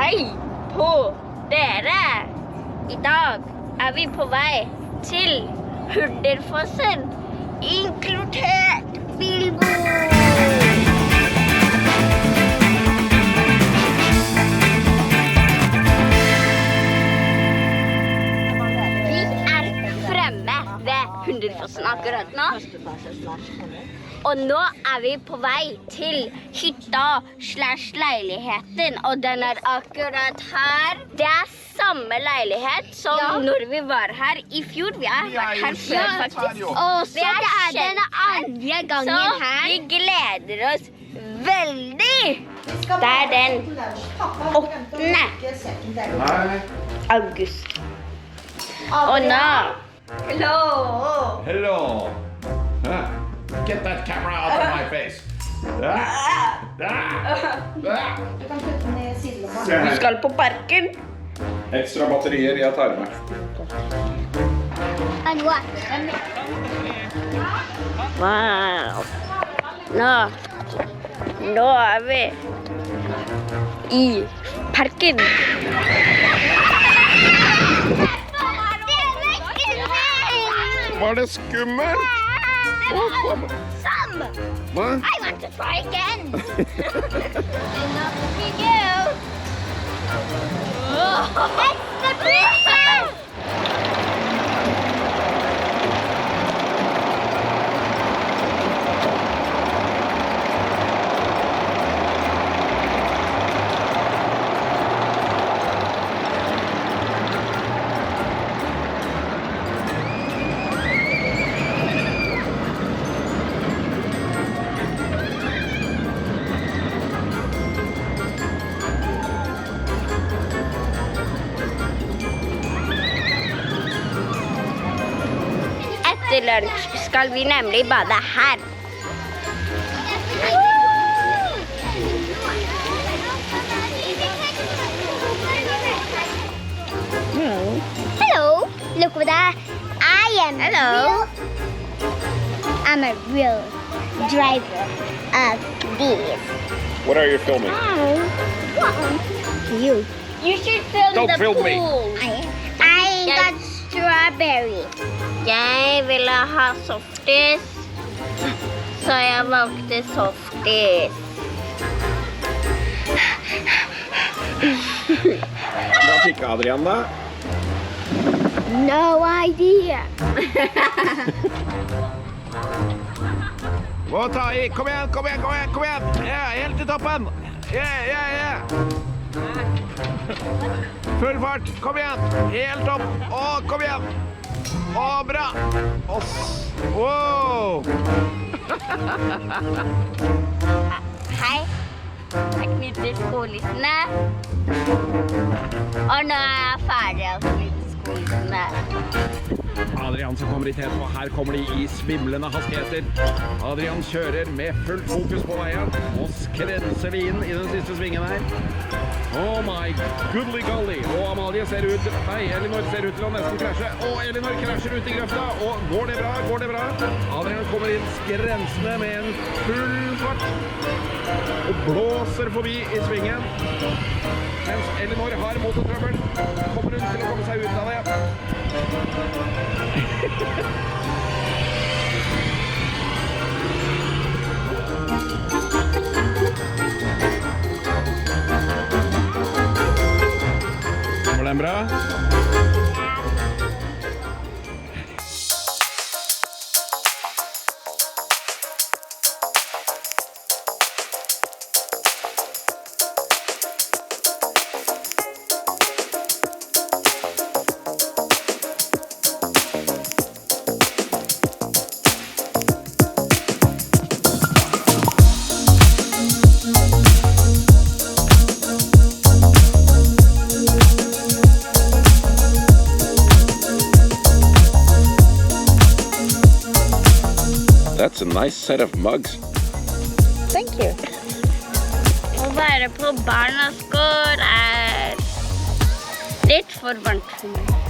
Hei på dere! I dag vi på vei til Hunderfossen, inkludert Bilbo! Vi fremme ved Hunderfossen akkurat nå. Og nå vi på vei til hytta / leiligheten, og den akkurat her. Det samme leilighet som når vi var her i fjor. Vi har vært her før faktisk. Og så det den andre gangen her. Så vi gleder oss veldig. Det den 8. august. Og nå. Hello. Hello. Get that camera out of my face. Vi skal på parken. Ekstra batterier jeg tar med. Wow. Nå vi i parken. Var det skummelt? Some. Hva? I want to try again. Enough for you. It's the princess. Etter lunsj skal vi nemlig bade her. Hello, look what I am. Hello. I'm a real driver of these. What are you filming? You. You should film Don't the film me. pool. I got strawberry. Jeg ville ha softis, så jeg valgte softis. Hva fikk Adrian da? No idea. Må ta i, kom igjen, kom igjen, kom igjen, kom igjen! Ja, helt til toppen! Ja. Full fart, kom igjen! Helt opp, og kom igjen! Å, bra! Wow! Hei, jeg knytter skolissene. Og nå jeg ferdig å knytte skolissene. Adrian som kommer i teten, og her kommer de i svimlende hastigheter. Adrian kjører med fullt fokus på veien, og skrenser vi inn i den siste svingen her. Oh my goodly golly. Og Amalie ser ut, nei, Elinor ser ut til å nesten krasje. Og Elinor krasjer ut i grøfta, og går det bra, går det bra? Adrian kommer inn skrensende med en full fart, og blåser forbi i svingen. Mens Elinor har motortrøbbel, kommer hun til å komme seg ut av det. Var den bra? That's a nice set of mugs. Thank you. Å være på barnas gård litt for varmt for meg.